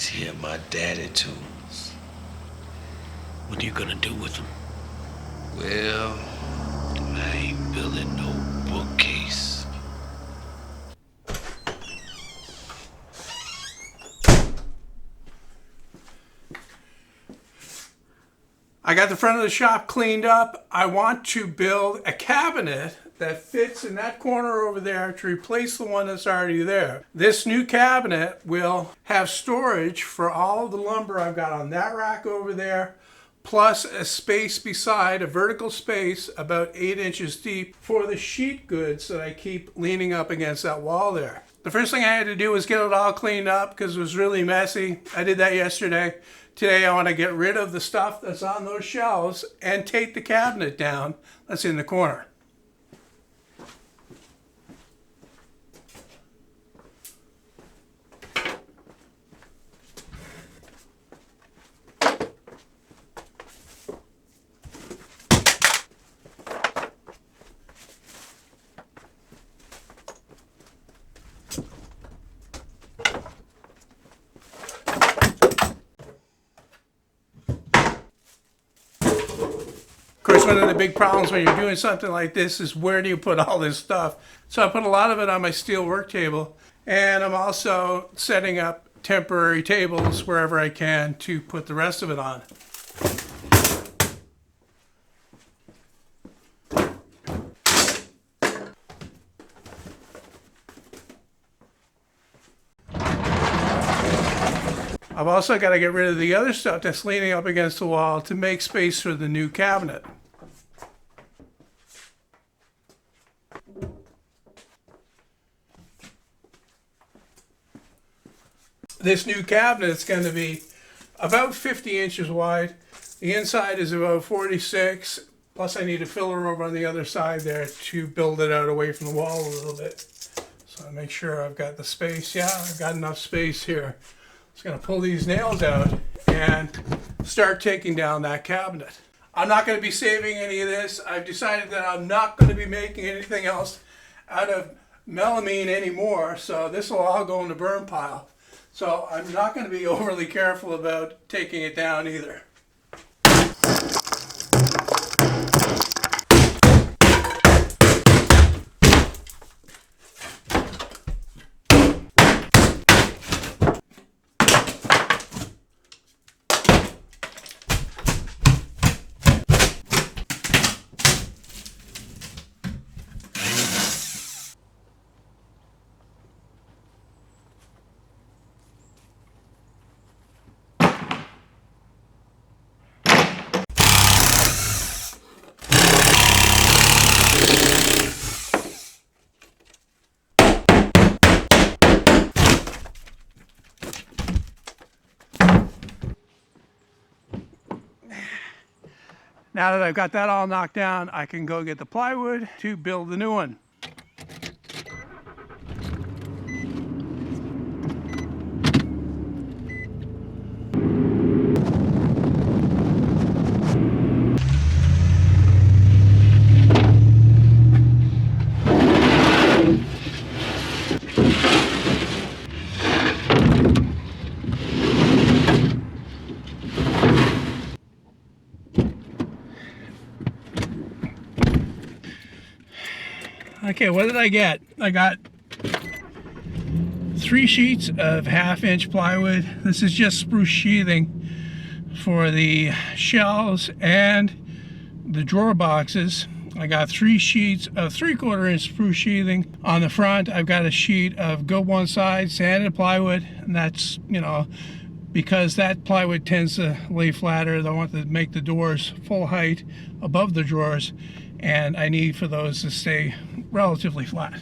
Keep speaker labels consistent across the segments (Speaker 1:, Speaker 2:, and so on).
Speaker 1: These here my daddy tools.
Speaker 2: What are you gonna do with them?
Speaker 1: Well, I ain't building no bookcase.
Speaker 3: I got the front of the shop cleaned up. I want to build a cabinet that fits in that corner over there to replace the one that's already there. This new cabinet will have storage for all of the lumber I've got on that rack over there, plus a space beside, a vertical space about 8 inches deep for the sheet goods that I keep leaning up against that wall there. The first thing I had to do was get it all cleaned up because it was really messy. I did that yesterday. Today I want to get rid of the stuff that's on those shelves and take the cabinet down that's in the corner. Of course, one of the big problems when you're doing something like this is where do you put all this stuff? So I put a lot of it on my steel work table, and I'm also setting up temporary tables wherever I can to put the rest of it on. I've also got to get rid of the other stuff that's leaning up against the wall to make space for the new cabinet. This new cabinet is going to be about 50 inches wide. The inside is about 46, plus I need a filler over on the other side there to build it out away from the wall a little bit. So I make sure I've got the space. Yeah, I've got enough space here. Just going to pull these nails out and start taking down that cabinet. I'm not going to be saving any of this. I've decided that I'm not going to be making anything else out of melamine anymore, so this will all go in the burn pile. So I'm not going to be overly careful about taking it down either. Now that I've got that all knocked down, I can go get the plywood to build the new one. Okay, what did I get? I got 3 sheets of 1/2 inch plywood. This is just spruce sheathing for the shelves and the drawer boxes. I got 3 sheets of 3/4 inch spruce sheathing. On the front, I've got a sheet of go one side sanded plywood, and that's, because that plywood tends to lay flatter. I want to make the doors full height above the drawers, and I need for those to stay relatively flat.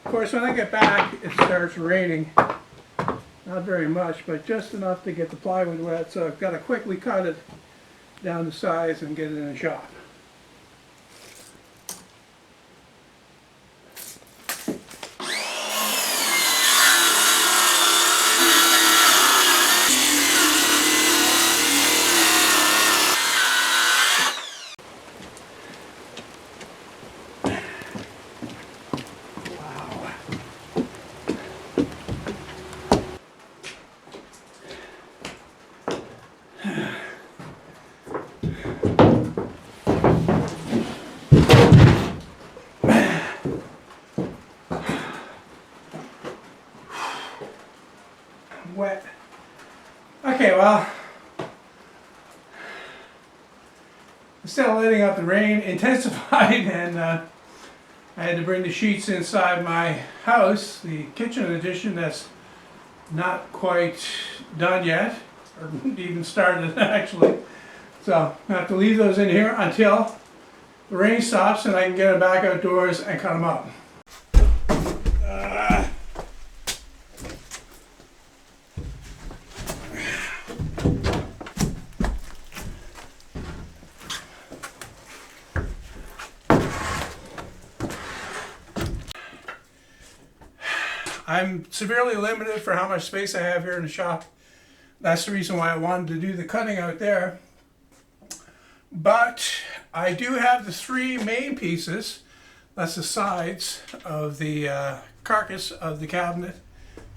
Speaker 3: Of course, when I get back, it starts raining. Not very much, but just enough to get the plywood wet, so I've got to quickly cut it down to size and get it in the shop. Wet. Okay, well, instead of letting out the rain intensified, and I had to bring the sheets inside my house, the kitchen addition that's not quite done yet, or even started actually. So I have to leave those in here until the rain stops and I can get them back outdoors and cut them up. I'm severely limited for how much space I have here in the shop. That's the reason why I wanted to do the cutting out there. But I do have the three main pieces. That's the sides of the carcass of the cabinet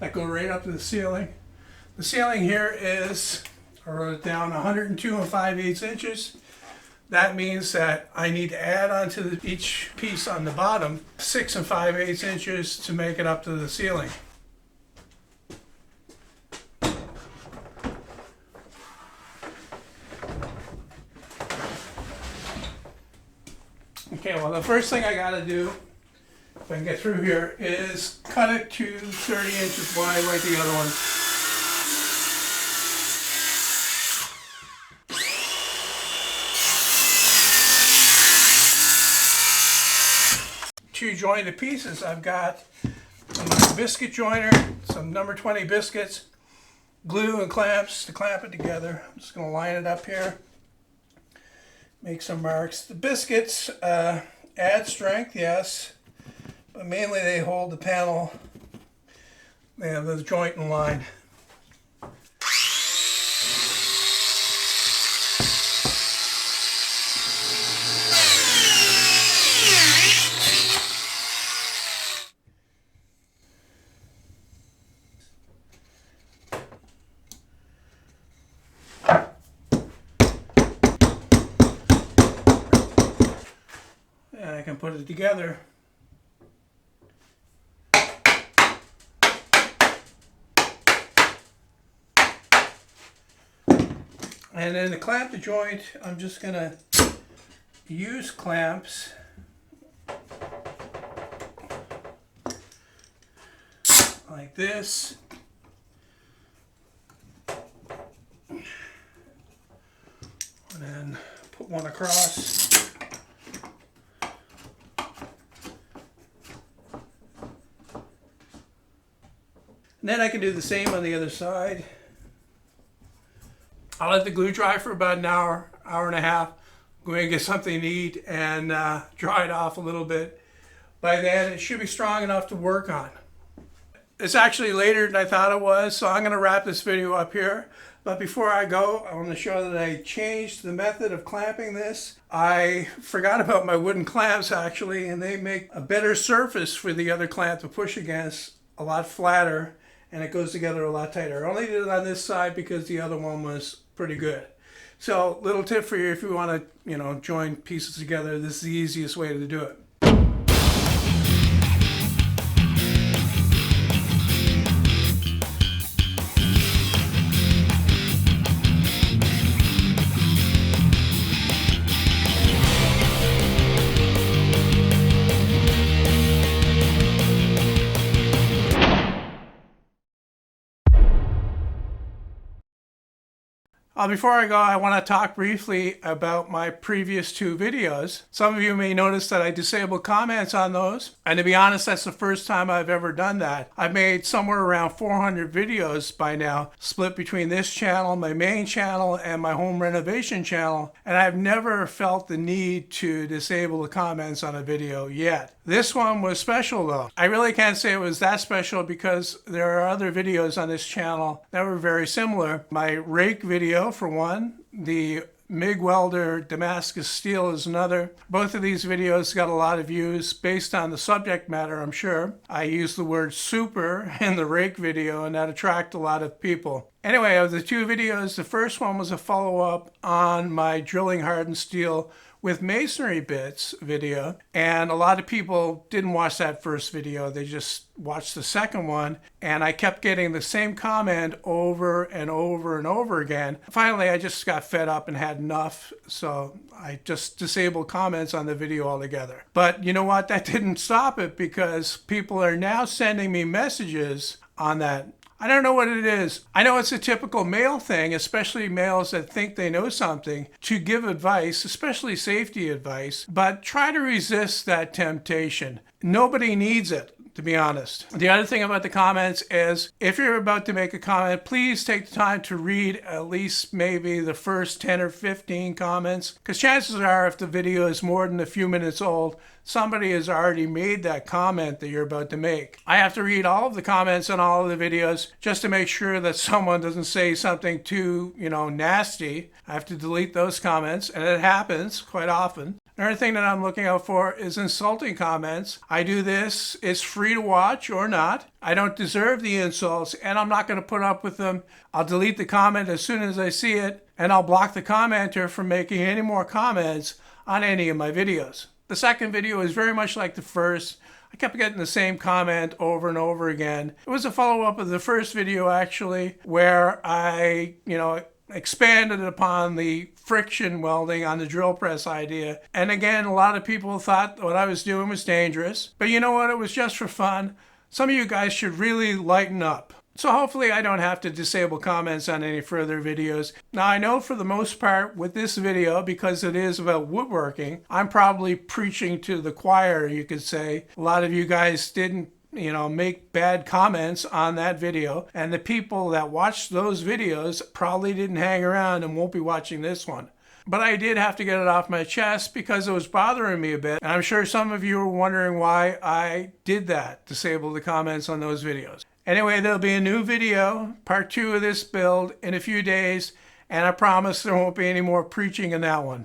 Speaker 3: that go right up to the ceiling. The ceiling here is, I wrote it down, 102 5/8 inches. That means that I need to add onto each piece on the bottom 6 5/8 inches to make it up to the ceiling. Okay, well, the first thing I gotta do, if I can get through here, is cut it to 30 inches wide like the other one. To join the pieces, I've got my biscuit joiner, some number 20 biscuits, glue and clamps to clamp it together. I'm just going to line it up here, make some marks. The biscuits add strength, yes, but mainly they hold the panel. They have the joint and line. I can put it together. And then to clamp the joint, I'm just going to use clamps like this. And then put one across. And then I can do the same on the other side. I'll let the glue dry for about an hour, hour and a half. I'm going to get something to eat and dry it off a little bit. By then, it should be strong enough to work on. It's actually later than I thought it was, so I'm going to wrap this video up here. But before I go, I want to show that I changed the method of clamping this. I forgot about my wooden clamps actually, and they make a better surface for the other clamp to push against, a lot flatter, and it goes together a lot tighter. I only did it on this side because the other one was pretty good. So, little tip for you if you want to, join pieces together, this is the easiest way to do it. Before I go, I want to talk briefly about my previous two videos. Some of you may notice that I disabled comments on those, and to be honest, that's the first time I've ever done that. I've made somewhere around 400 videos by now, split between this channel, my main channel, and my home renovation channel, and I've never felt the need to disable the comments on a video yet. This one was special though. I really can't say it was that special because there are other videos on this channel that were very similar. My rake video for one, the MIG welder Damascus steel is another. Both of these videos got a lot of views based on the subject matter, I'm sure. I used the word super in the rake video and that attracted a lot of people. Anyway, of the two videos, the first one was a follow-up on my drilling hardened steel with masonry bits video, and a lot of people didn't watch that first video. They just watched the second one, and I kept getting the same comment over and over and over again. Finally, I just got fed up and had enough, so I just disabled comments on the video altogether. But you know what? That didn't stop it because people are now sending me messages on that. I don't know what it is. I know it's a typical male thing, especially males that think they know something, to give advice, especially safety advice, but try to resist that temptation. Nobody needs it, to be honest. The other thing about the comments is if you're about to make a comment, please take the time to read at least maybe the first 10 or 15 comments, because chances are if the video is more than a few minutes old, somebody has already made that comment that you're about to make. I have to read all of the comments on all of the videos just to make sure that someone doesn't say something too, nasty. I have to delete those comments, and it happens quite often. Another thing that I'm looking out for is insulting comments. I do this. It's free to watch or not. I don't deserve the insults, and I'm not going to put up with them. I'll delete the comment as soon as I see it, and I'll block the commenter from making any more comments on any of my videos. The second video is very much like the first. I kept getting the same comment over and over again. It was a follow-up of the first video, actually, where I, expanded upon the friction welding on the drill press idea. And again, a lot of people thought what I was doing was dangerous. But you know what? It was just for fun. Some of you guys should really lighten up. So hopefully I don't have to disable comments on any further videos. Now I know for the most part with this video, because it is about woodworking, I'm probably preaching to the choir, you could say. A lot of you guys didn't make bad comments on that video, and the people that watched those videos probably didn't hang around and won't be watching this one. But I did have to get it off my chest because it was bothering me a bit, and I'm sure some of you are wondering why I did that, disable the comments on those videos. Anyway, there'll be a new video, part 2 of this build, in a few days, and I promise there won't be any more preaching in that one.